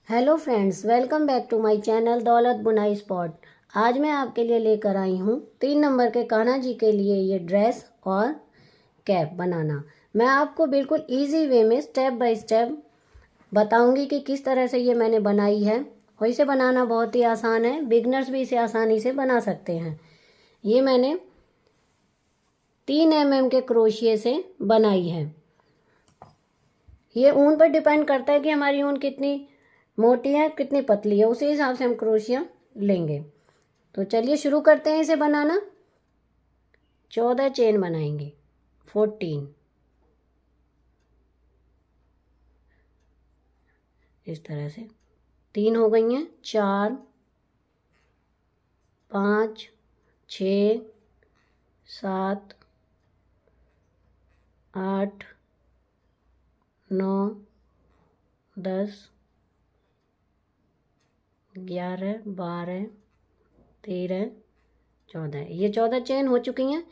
Hello friends, welcome back to my channel Daulat बुनाई spot. आज मैं आपके लिए लेकर आई हूँ 3 नंबर के कान्हा जी के लिए ये ड्रेस और कैप बनाना। मैं आपको बिल्कुल इजी वे में स्टेप बाय स्टेप बताऊंगी कि किस तरह से ये मैंने बनाई है। और इसे बनाना बहुत ही आसान है, बिगनर्स भी इसे आसानी से बना सकते हैं। ये मैंने 3 mm के क्रोशिये से बनाई है। ये ऊन पर डिपेंड करता है कि हमारी ऊन कितनी मोटी है कितनी पतली है, उसी हिसाब से हम क्रोशिया लेंगे। तो चलिए शुरू करते हैं इसे बनाना। 14 चेन बनाएंगे, 14 इस तरह से। 3 हो गई हैं, 4 5 6 7 8 9 10 11 12 13 14। ये 14 चेन हो चुकी हैं।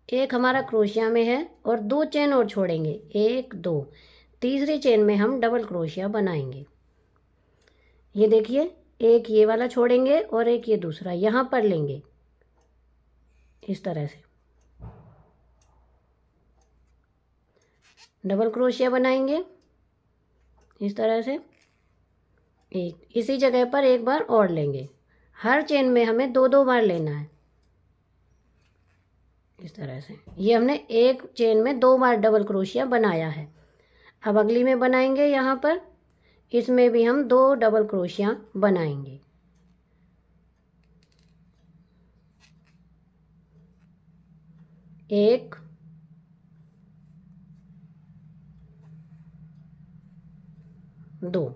एक हमारा क्रोशिया में है और 2 चेन और छोड़ेंगे, 1 2। तीसरी चेन में हम डबल क्रोशिया बनाएंगे। ये देखिए, एक ये वाला छोड़ेंगे और एक ये दूसरा यहाँ पर लेंगे इस तरह से। डबल क्रोशिया बनाएंगे इस तरह से। एक इसी जगह पर एक बार और लेंगे। हर चेन में हमें 2 बार लेना है इस तरह से। ये हमने एक चेन में 2 बार डबल क्रोशिया बनाया है। अब अगली में बनाएंगे, यहाँ पर इसमें भी हम 2 डबल क्रोशिया बनाएंगे। एक, दो।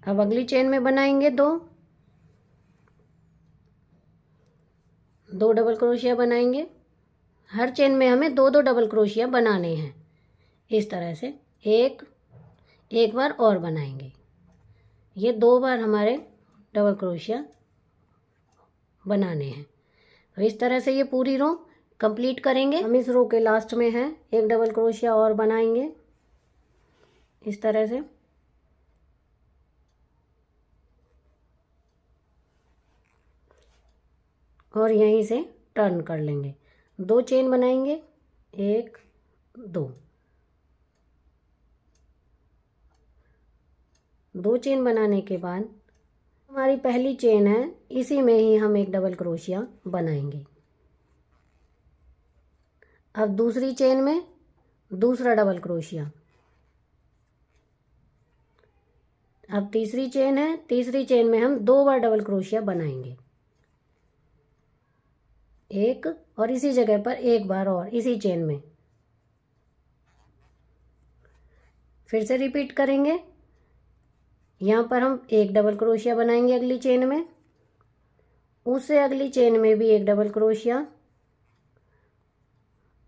अब अगली चेन में बनाएंगे 2 डबल क्रोशिया बनाएंगे। हर चेन में हमें 2 डबल क्रोशिया बनाने हैं इस तरह से। एक बार और बनाएंगे। ये 2 बार हमारे डबल क्रोशिया बनाने हैं। तो इस तरह से ये पूरी रो कंप्लीट करेंगे। हम इस रो के लास्ट में हैं, एक डबल क्रोशिया और बनाएंगे इस तरह से। और यहीं से टर्न कर लेंगे। 2 चेन बनाएंगे, 1 2 चेन बनाने के बाद हमारी पहली चेन है, इसी में ही हम एक डबल क्रोशिया बनाएंगे। अब दूसरी चेन में दूसरा डबल क्रोशिया। अब तीसरी चेन है, तीसरी चेन में हम 2 बार डबल क्रोशिया बनाएंगे, एक और इसी जगह पर एक बार और इसी चेन में। फिर से रिपीट करेंगे। यहाँ पर हम एक डबल क्रोशिया बनाएंगे अगली चेन में, उससे अगली चेन में भी एक डबल क्रोशिया,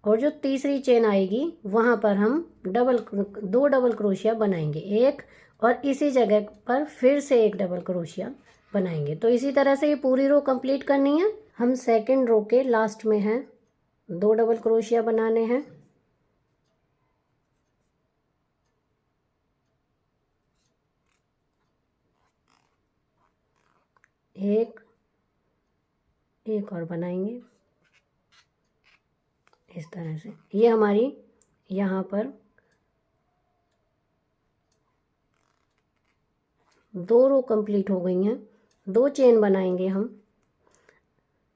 और जो तीसरी चेन आएगी वहाँ पर हम 2 डबल क्रोशिया बनाएंगे, एक और इसी जगह पर फिर से एक डबल क्रोशिया बनाएंगे। तो इसी तरह से ये पूरी रो कंप्लीट करनी है। हम सेकंड रो के लास्ट में हैं, 2 डबल क्रोशिया बनाने हैं। एक और बनाएंगे इस तरह से। ये हमारी यहाँ पर 2 रो कंप्लीट हो गई हैं। 2 चेन बनाएंगे, हम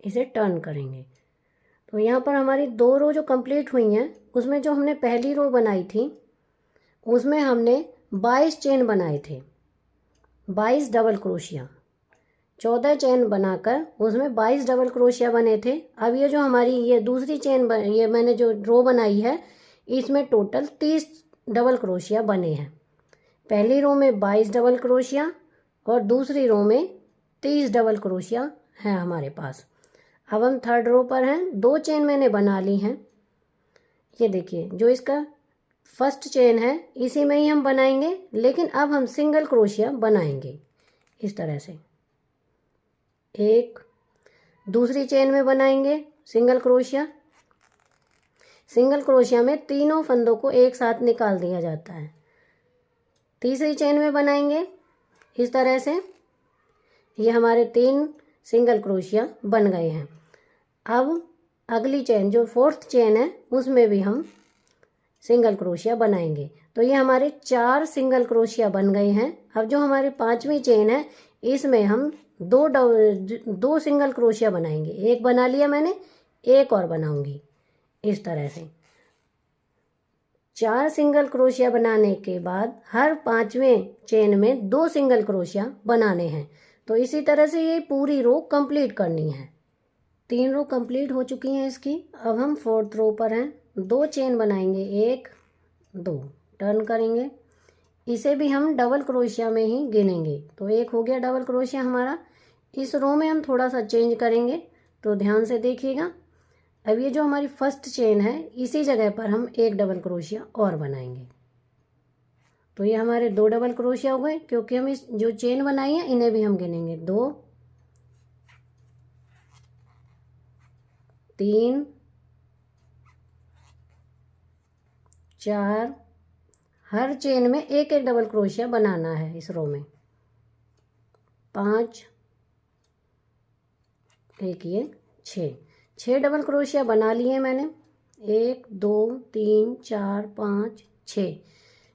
इसे टर्न करेंगे। तो यहाँ पर हमारी 2 रो जो कंप्लीट हुई हैं, उसमें जो हमने पहली रो बनाई थी उसमें हमने 22 चेन बनाए थे, 22 डबल क्रोशिया। 14 चेन बनाकर उसमें 22 डबल क्रोशिया बने थे। अब ये जो हमारी ये दूसरी चेन ये मैंने जो रो बनाई है, इसमें टोटल 30 डबल क्रोशिया बने हैं। पहली रो में 22 डबल क्रोशिया और दूसरी रो में 30 डबल क्रोशिया है हमारे पास। अब हम थर्ड रो पर हैं, 2 चेन मैंने बना ली हैं। ये देखिए, जो इसका फर्स्ट चेन है इसी में ही हम बनाएंगे, लेकिन अब हम सिंगल क्रोशिया बनाएंगे इस तरह से। एक, दूसरी चेन में बनाएंगे सिंगल क्रोशिया। सिंगल क्रोशिया में तीनों फंदों को एक साथ निकाल दिया जाता है। तीसरी चेन में बनाएंगे इस तरह से। ये हमारे 3 सिंगल क्रोशिया बन गए हैं। अब अगली चेन जो 4th चेन है उसमें भी हम सिंगल क्रोशिया बनाएंगे। तो ये हमारे 4 सिंगल क्रोशिया बन गए हैं। अब जो हमारी 5वीं चेन है इसमें हम दो सिंगल क्रोशिया बनाएंगे। एक बना लिया मैंने, एक और बनाऊंगी इस तरह से। 4 सिंगल क्रोशिया बनाने के बाद हर 5वें चेन में 2 सिंगल क्रोशिया बनाने हैं। तो इसी तरह से ये पूरी रो कंप्लीट करनी है। 3 रो कंप्लीट हो चुकी हैं इसकी। अब हम 4th रो पर हैं। 2 चेन बनाएंगे, 1 2 टर्न करेंगे। इसे भी हम डबल क्रोशिया में ही गिनेंगे। तो एक हो गया डबल क्रोशिया हमारा। इस रो में हम थोड़ा सा चेंज करेंगे, तो ध्यान से देखिएगा। अब ये जो हमारी फर्स्ट चेन है इसी जगह पर हम एक डबल क्रोशिया और बनाएंगे। तो ये हमारे 2 डबल क्रोशिया हो गए, क्योंकि हम इस जो चेन बनाई है इन्हें भी हम गिनेंगे। 2 3 4, हर चेन में एक एक डबल क्रोशिया बनाना है इस रो में। 5 एक ये 6 डबल क्रोशिया बना लिए मैंने। 1 2 3 4 5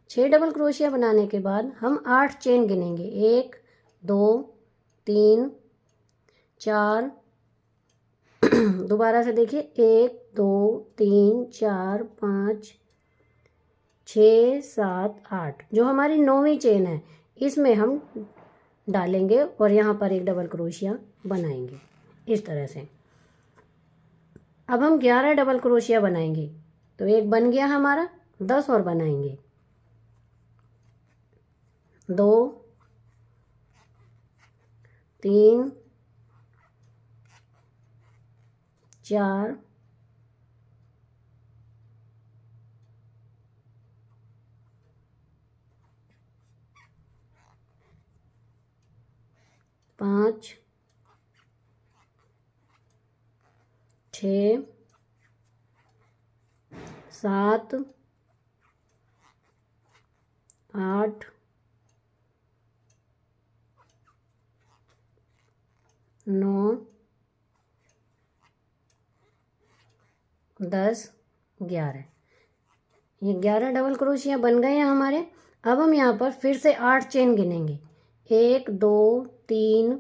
6 डबल क्रोशिया बनाने के बाद हम 8 चेन गिनेंगे। 1 2 3 4 दोबारा से देखिए, 1 2 3 4 5 6 7 8, जो हमारी 9वीं चेन है इसमें हम डालेंगे और यहाँ पर एक डबल क्रोशिया बनाएंगे इस तरह से। अब हम 11 डबल क्रोशिया बनाएंगे। तो एक बन गया हमारा, 10 और बनाएंगे। 2 3 4 5 6 7 8 9 10 11। ये 11 डबल क्रोशिया बन गए हैं हमारे। अब हम यहाँ पर फिर से 8 चेन गिनेंगे। 1 2 3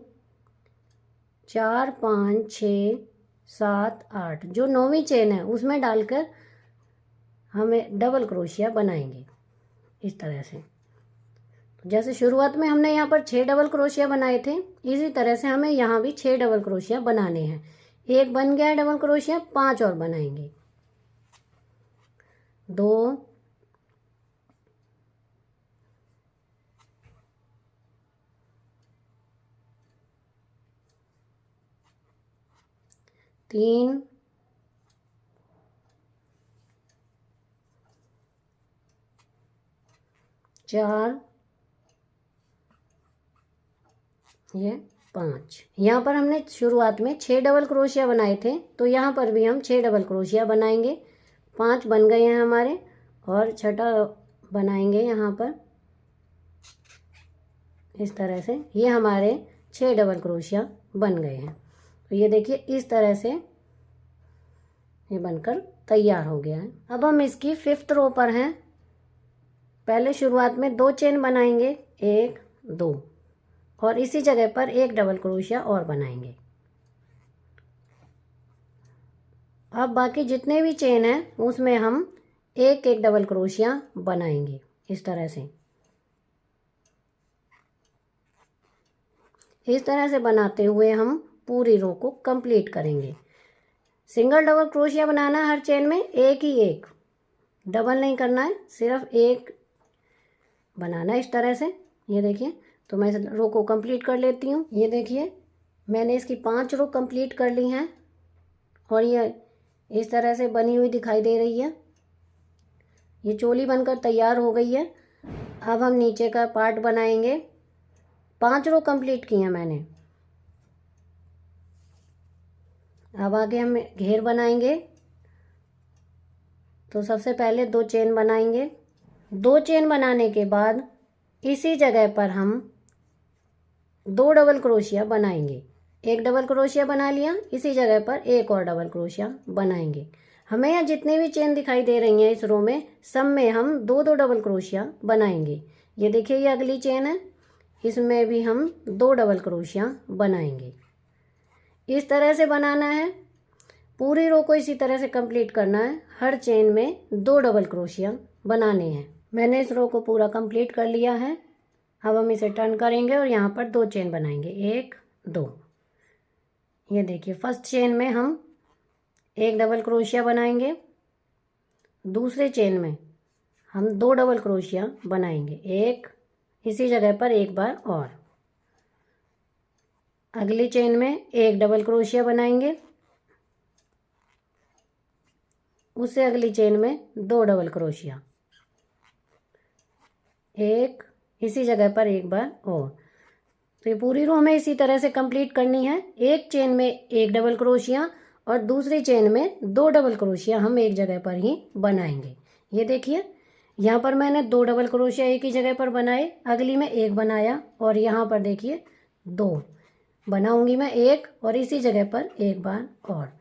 4 5 6 7 8, जो 9वीं चेन है उसमें डालकर हमें डबल क्रोशिया बनाएंगे इस तरह से। जैसे शुरुआत में हमने यहाँ पर 6 डबल क्रोशिया बनाए थे, इसी तरह से हमें यहाँ भी 6 डबल क्रोशिया बनाने हैं। एक बन गया है डबल क्रोशिया, 5 और बनाएंगे। 2 3 4 ये 5। यहाँ पर हमने शुरुआत में 6 डबल क्रोशिया बनाए थे, तो यहाँ पर भी हम 6 डबल क्रोशिया बनाएंगे। 5 बन गए हैं हमारे और छठा बनाएंगे यहाँ पर इस तरह से। ये हमारे 6 डबल क्रोशिया बन गए हैं। तो ये देखिए इस तरह से ये बनकर तैयार हो गया है। अब हम इसकी 5th रो पर हैं। पहले शुरुआत में 2 चेन बनाएंगे, 1 2, और इसी जगह पर एक डबल क्रोशिया और बनाएंगे। अब बाकी जितने भी चेन हैं उसमें हम एक एक डबल क्रोशिया बनाएंगे इस तरह से। इस तरह से बनाते हुए हम पूरी रो को कंप्लीट करेंगे। सिंगल डबल क्रोशिया बनाना है हर चेन में, एक ही एक, डबल नहीं करना है, सिर्फ एक बनाना है इस तरह से। ये देखिए, तो मैं इस रो को कंप्लीट कर लेती हूँ। ये देखिए मैंने इसकी 5 रो कंप्लीट कर ली हैं और ये इस तरह से बनी हुई दिखाई दे रही है। ये चोली बनकर तैयार हो गई है। अब हम नीचे का पार्ट बनाएंगे। 5 रो कंप्लीट की हैं मैंने। अब आगे हम घेर बनाएंगे। तो सबसे पहले 2 चेन बनाएंगे। 2 चेन बनाने के बाद इसी जगह पर हम 2 डबल क्रोशिया बनाएंगे। एक डबल क्रोशिया बना लिया, इसी जगह पर एक और डबल क्रोशिया बनाएंगे। हमें यहाँ जितनी भी चेन दिखाई दे रही हैं इस रो में, सब में हम 2 डबल क्रोशिया बनाएंगे। ये देखिए, ये अगली चेन है, इसमें भी हम 2 डबल क्रोशिया बनाएंगे। इस तरह से बनाना है, पूरी रो को इसी तरह से कंप्लीट करना है। हर चेन में 2 डबल क्रोशिया बनाने हैं। मैंने इस रो को पूरा कंप्लीट कर लिया है। अब हम इसे टर्न करेंगे और यहाँ पर 2 चेन बनाएंगे, 1 2। ये देखिए, फर्स्ट चेन में हम 1 डबल क्रोशिया बनाएंगे, दूसरे चेन में हम 2 डबल क्रोशिया बनाएंगे, एक इसी जगह पर एक बार और। अगली चेन में 1 डबल क्रोशिया बनाएंगे, उससे अगली चेन में 2 डबल क्रोशिया, एक इसी जगह पर एक बार और। तो ये पूरी रो हमें इसी तरह से कंप्लीट करनी है। एक चेन में 1 डबल क्रोशिया और दूसरी चेन में 2 डबल क्रोशिया हम एक जगह पर ही बनाएंगे। ये देखिए, यहाँ पर मैंने 2 डबल क्रोशिया एक ही जगह पर बनाए, अगली में 1 बनाया और यहाँ पर देखिए 2 बनाऊंगी मैं, 1 और इसी जगह पर एक बार और।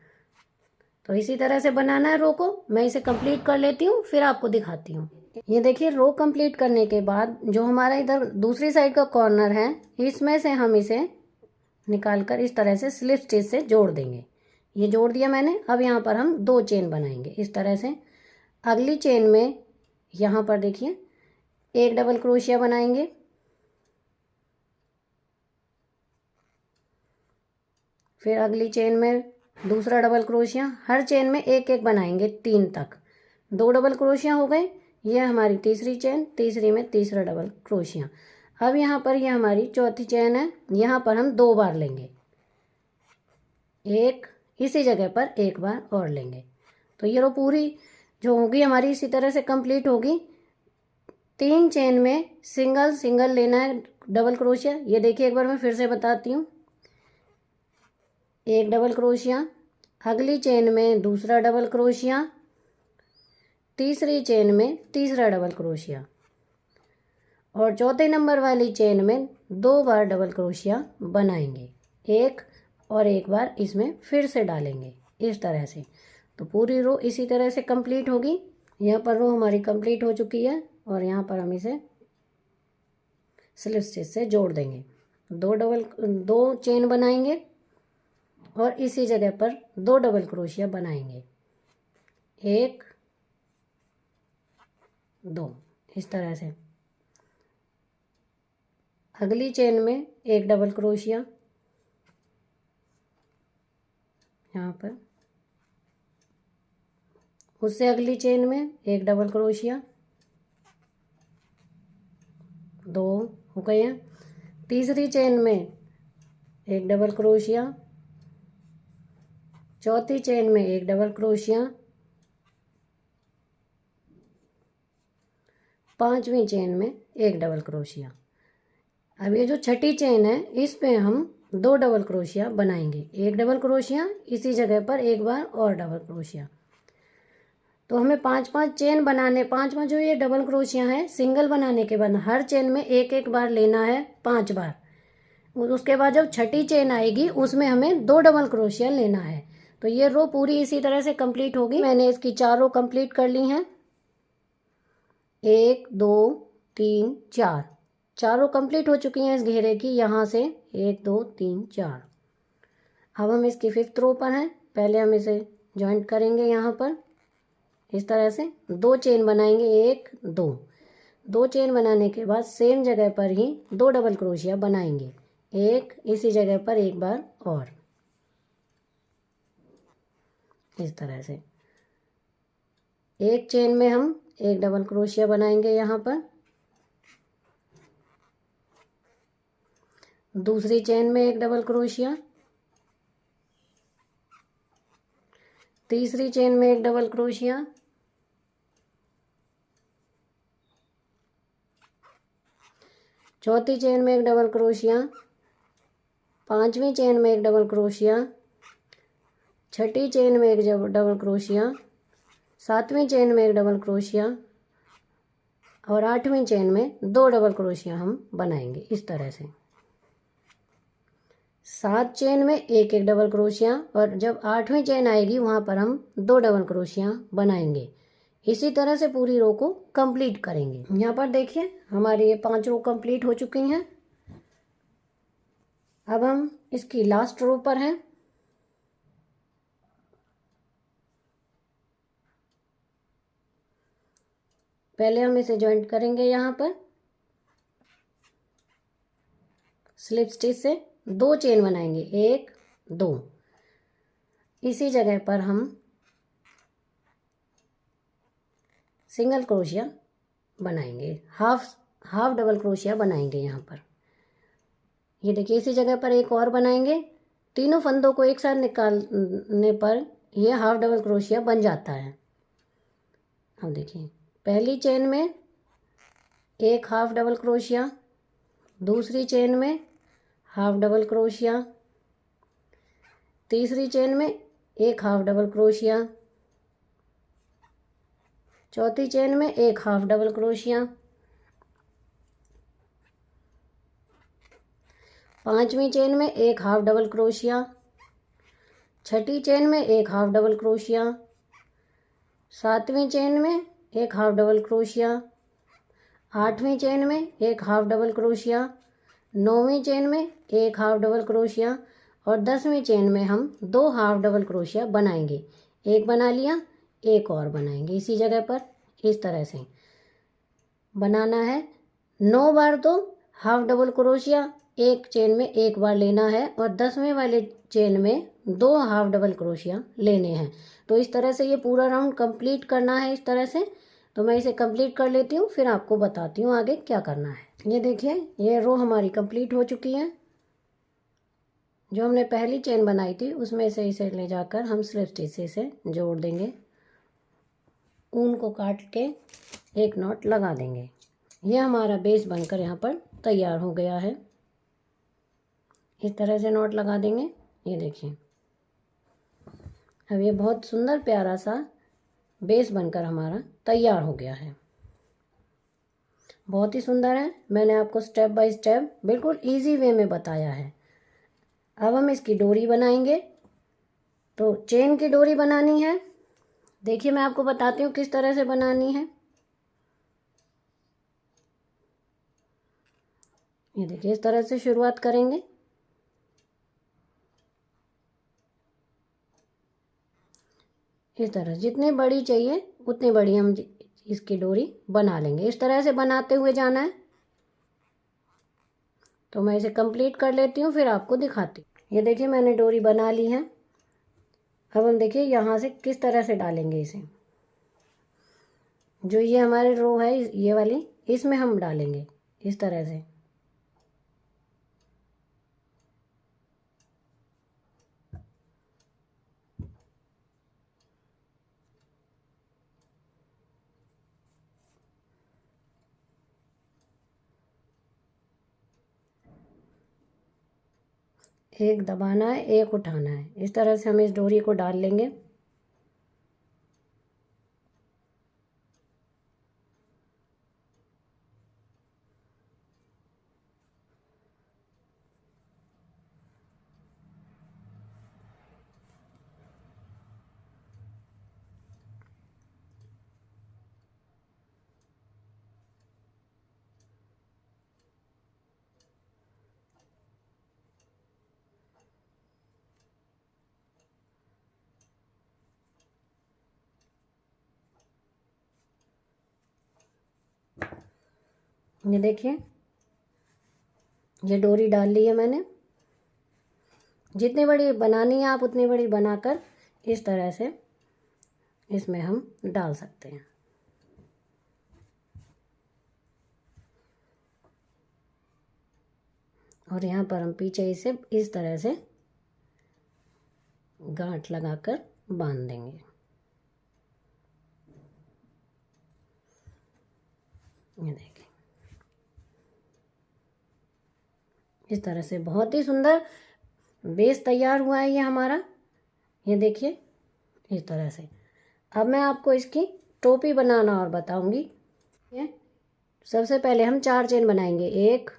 तो इसी तरह से बनाना है रो को। मैं इसे कंप्लीट कर लेती हूँ, फिर आपको दिखाती हूँ। ये देखिए, रो कंप्लीट करने के बाद जो हमारा इधर दूसरी साइड का कॉर्नर है, इसमें से हम इसे निकालकर इस तरह से स्लिप स्टिच से जोड़ देंगे। ये जोड़ दिया मैंने। अब यहाँ पर हम 2 चेन बनाएंगे इस तरह से। अगली चेन में यहाँ पर देखिए 1 डबल क्रोशिया बनाएंगे, फिर अगली चेन में दूसरा डबल क्रोशिया। हर चेन में 1 1 बनाएंगे 3 तक। 2 डबल क्रोशिया हो गए। ये हमारी तीसरी चेन, तीसरी में तीसरा डबल क्रोशिया। अब यहाँ पर ये हमारी चौथी चेन है, यहाँ पर हम 2 बार लेंगे, एक इसी जगह पर एक बार और लेंगे। तो ये रो पूरी जो होगी हमारी इसी तरह से कंप्लीट होगी। 3 चेन में सिंगल सिंगल लेना है डबल क्रोशिया। ये देखिए, एक बार मैं फिर से बताती हूँ। 1 डबल क्रोशिया, अगली चेन में दूसरा डबल क्रोशिया, तीसरी चेन में तीसरा डबल क्रोशिया और चौथे नंबर वाली चेन में 2 बार डबल क्रोशिया बनाएंगे, एक और एक बार इसमें फिर से डालेंगे इस तरह से। तो पूरी रो इसी तरह से कंप्लीट होगी। यहाँ पर रो हमारी कंप्लीट हो चुकी है और यहाँ पर हम इसे स्लिप स्टिच से जोड़ देंगे। 2 चेन बनाएंगे और इसी जगह पर 2 डबल क्रोशिया बनाएंगे, 1 2 इस तरह से। अगली चेन में 1 डबल क्रोशिया, यहाँ पर उससे अगली चेन में 1 डबल क्रोशिया, 2 हो गए हैं। तीसरी चेन में 1 डबल क्रोशिया, चौथी चेन में 1 डबल क्रोशिया, पांचवी चेन में 1 डबल क्रोशिया। अब ये जो छठी चेन है, इस पे हम 2 डबल क्रोशिया बनाएंगे, 1 डबल क्रोशिया इसी जगह पर एक बार और डबल क्रोशिया। तो हमें 5 चेन बनाने, 5 जो ये डबल क्रोशिया है, सिंगल बनाने के बाद हर चेन में 1 1 बार लेना है, 5 बार। उसके बाद जब छठी चेन आएगी उसमें हमें 2 डबल क्रोशिया लेना है। तो ये रो पूरी इसी तरह से कंप्लीट होगी। मैंने इसकी 4 रो कंप्लीट कर ली हैं, 1 2 3 4, चारों कंप्लीट हो चुकी हैं इस घेरे की। यहाँ से 1 2 3 4। अब हम इसकी 5th रो पर हैं। पहले हम इसे जॉइंट करेंगे यहाँ पर इस तरह से। 2 चेन बनाएंगे, 1 2 चेन बनाने के बाद सेम जगह पर ही 2 डबल क्रोशिया बनाएंगे, एक इसी जगह पर एक बार और इस तरह से। एक चेन में हम 1 डबल क्रोशिया बनाएंगे यहाँ पर, दूसरी चेन में 1 डबल क्रोशिया, तीसरी चेन में 1 डबल क्रोशिया, चौथी चेन में 1 डबल क्रोशिया, पांचवी चेन में 1 डबल क्रोशिया, छठी चेन में 1 डबल क्रोशिया, सातवीं चेन में 1 डबल क्रोशिया, और 8वीं चेन में 2 डबल क्रोशिया हम बनाएंगे इस तरह से। 7 चेन में एक एक डबल क्रोशिया, और जब 8वीं चेन आएगी वहाँ पर हम 2 डबल क्रोशिया बनाएंगे। इसी तरह से पूरी रो को कंप्लीट करेंगे। यहाँ पर देखिए हमारी ये 5 रो कंप्लीट हो चुकी हैं। अब हम इसकी लास्ट रो पर हैं। पहले हम इसे जॉइंट करेंगे यहाँ पर स्लिप स्टिच से 2 चेन बनाएंगे, 1 2। इसी जगह पर हम सिंगल क्रोशिया बनाएंगे, हाफ डबल क्रोशिया बनाएंगे यहाँ पर। ये देखिए इसी जगह पर एक और बनाएंगे। तीनों फंदों को एक साथ निकालने पर यह हाफ डबल क्रोशिया बन जाता है। अब देखिए पहली चेन में एक हाफ डबल क्रोशिया, दूसरी चेन में हाफ डबल क्रोशिया, तीसरी चेन में एक हाफ डबल क्रोशिया, चौथी चेन में एक हाफ डबल क्रोशिया, पांचवी चेन में एक हाफ डबल क्रोशिया, छठी चेन में एक हाफ डबल क्रोशिया, सातवीं चेन में एक हाफ डबल क्रोशिया, आठवीं चेन में एक हाफ डबल क्रोशिया, नौवीं चेन में एक हाफ डबल क्रोशिया, और 10वीं चेन में हम 2 हाफ डबल क्रोशिया बनाएंगे। एक बना लिया, एक और बनाएंगे इसी जगह पर। इस तरह से बनाना है 9 बार। तो हाफ डबल क्रोशिया एक चेन में एक बार लेना है, और 10वें वाले चेन में 2 हाफ डबल क्रोशिया लेने हैं। तो इस तरह से ये पूरा राउंड कंप्लीट करना है इस तरह से। तो मैं इसे कंप्लीट कर लेती हूँ, फिर आपको बताती हूँ आगे क्या करना है। ये देखिए ये रो हमारी कंप्लीट हो चुकी है। जो हमने पहली चेन बनाई थी उसमें से इसे ले जाकर हम स्लिप स्टिच से इसे जोड़ देंगे। ऊन को काट के एक नॉट लगा देंगे। ये हमारा बेस बनकर यहाँ पर तैयार हो गया है। इस तरह से नॉट लगा देंगे। ये देखिए अब ये बहुत सुंदर प्यारा सा बेस बनकर हमारा तैयार हो गया है। बहुत ही सुंदर है। मैंने आपको स्टेप बाय स्टेप बिल्कुल इजी वे में बताया है। अब हम इसकी डोरी बनाएंगे। तो चेन की डोरी बनानी है। देखिए मैं आपको बताती हूँ किस तरह से बनानी है। ये देखिए इस तरह से शुरुआत करेंगे। इस तरह जितनी बड़ी चाहिए उतनी बड़ी हम इसकी डोरी बना लेंगे। इस तरह से बनाते हुए जाना है। तो मैं इसे कंप्लीट कर लेती हूँ, फिर आपको दिखाती हूँ। ये देखिए मैंने डोरी बना ली है। अब हम देखिए यहाँ से किस तरह से डालेंगे इसे। जो ये हमारे रो है ये वाली, इसमें हम डालेंगे इस तरह से। एक दबाना है, एक उठाना है। इस तरह से हम इस डोरी को डाल लेंगे। ये देखिए ये डोरी डाल ली है मैंने। जितनी बड़ी बनानी है आप उतनी बड़ी बनाकर इस तरह से इसमें हम डाल सकते हैं। और यहाँ पर हम पीछे इसे इस तरह से गांठ लगाकर बांध देंगे। ये देखिए इस तरह से बहुत ही सुंदर बेस तैयार हुआ है ये हमारा। ये देखिए इस तरह से। अब मैं आपको इसकी टोपी बनाना और बताऊंगी। सबसे पहले हम 4 चेन बनाएंगे, 1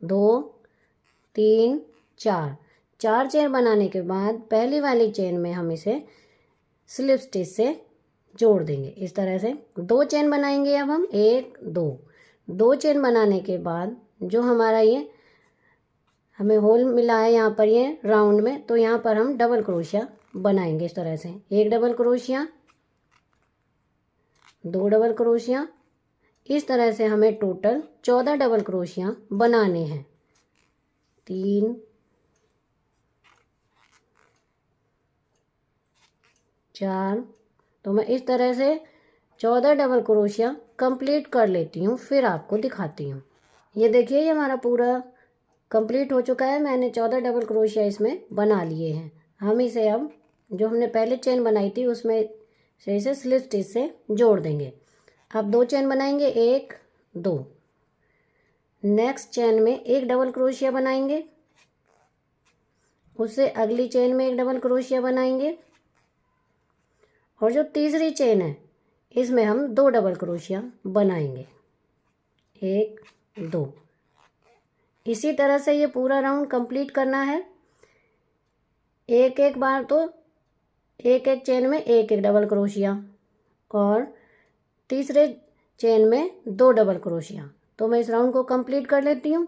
2 3 4। 4 चेन बनाने के बाद पहली वाली चेन में हम इसे स्लिप स्टिच से जोड़ देंगे इस तरह से। 2 चेन बनाएंगे अब हम, 1 2 चेन बनाने के बाद जो हमारा ये हमें होल मिला है यहाँ पर ये राउंड में, तो यहाँ पर हम डबल क्रोशिया बनाएंगे इस तरह से। 1 डबल क्रोशिया, 2 डबल क्रोशिया, इस तरह से हमें टोटल 14 डबल क्रोशिया बनाने हैं। 3 4, तो मैं इस तरह से 14 डबल क्रोशिया कंप्लीट कर लेती हूँ, फिर आपको दिखाती हूँ। ये देखिए ये हमारा पूरा कंप्लीट हो चुका है। मैंने 14 डबल क्रोशिया इसमें बना लिए हैं। हम इसे अब जो हमने पहले चेन बनाई थी उसमें से इसे स्लिप स्टिच से जोड़ देंगे। अब 2 चेन बनाएंगे, 1 2। नेक्स्ट चेन में 1 डबल क्रोशिया बनाएंगे, उससे अगली चेन में 1 डबल क्रोशिया बनाएंगे, और जो तीसरी चेन है इसमें हम 2 डबल क्रोशिया बनाएंगे, 1 2। इसी तरह से ये पूरा राउंड कंप्लीट करना है। एक एक बार तो एक एक चेन में 1 1 डबल क्रोशिया, और तीसरे चेन में 2 डबल क्रोशिया। तो मैं इस राउंड को कंप्लीट कर लेती हूँ।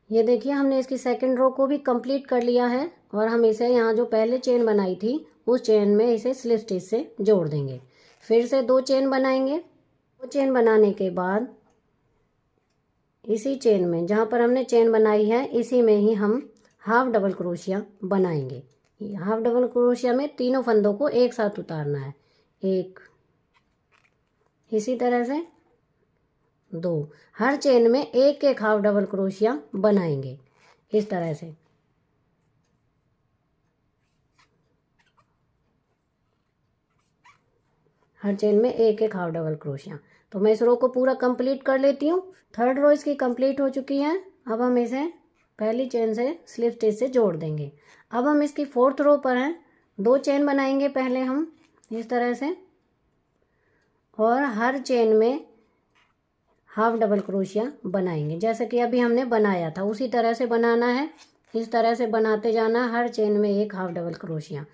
ये देखिए हमने इसकी सेकंड रो को भी कंप्लीट कर लिया है, और हम इसे यहाँ जो पहले चेन बनाई थी उस चेन में इसे स्लिप स्टिच से जोड़ देंगे। फिर से 2 चेन बनाएंगे। 2 चेन बनाने के बाद इसी चेन में जहाँ पर हमने चेन बनाई है इसी में ही हम हाफ डबल क्रोशिया बनाएंगे। हाफ डबल क्रोशिया में तीनों फंदों को एक साथ उतारना है, 1, इसी तरह से 2। हर चेन में 1 1 हाफ डबल क्रोशिया बनाएंगे इस तरह से। हर चेन में 1 1 हाफ डबल क्रोशिया। तो मैं इस रो को पूरा कंप्लीट कर लेती हूँ। थर्ड रो इसकी कंप्लीट हो चुकी है। अब हम इसे पहली चेन से स्लिप स्टिच से जोड़ देंगे। अब हम इसकी 4th रो पर हैं। 2 चेन बनाएंगे पहले हम इस तरह से, और हर चेन में हाफ डबल क्रोशिया बनाएंगे, जैसे कि अभी हमने बनाया था उसी तरह से बनाना है। इस तरह से बनाते जाना, हर चेन में 1 हाफ डबल क्रोशिया।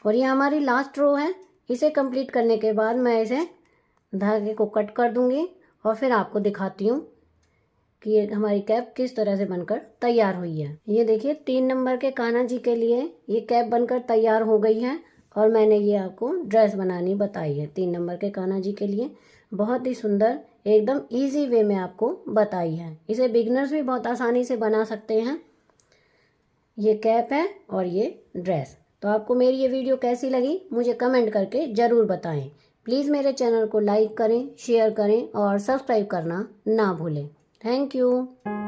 और ये हमारी लास्ट रो है। इसे कंप्लीट करने के बाद मैं इसे धागे को कट कर दूंगी, और फिर आपको दिखाती हूँ कि ये हमारी कैप किस तरह से बनकर तैयार हुई है। ये देखिए 3 नंबर के कान्हा जी के लिए ये कैप बनकर तैयार हो गई है, और मैंने ये आपको ड्रेस बनानी बताई है 3 नंबर के कान्हा जी के लिए। बहुत ही सुंदर, एकदम इजी वे में आपको बताई है। इसे बिगनर्स भी बहुत आसानी से बना सकते हैं। ये कैप है और ये ड्रेस। तो आपको मेरी ये वीडियो कैसी लगी मुझे कमेंट करके ज़रूर बताएं। प्लीज़ मेरे चैनल को लाइक करें, शेयर करें और सब्सक्राइब करना ना भूलें। Thank you.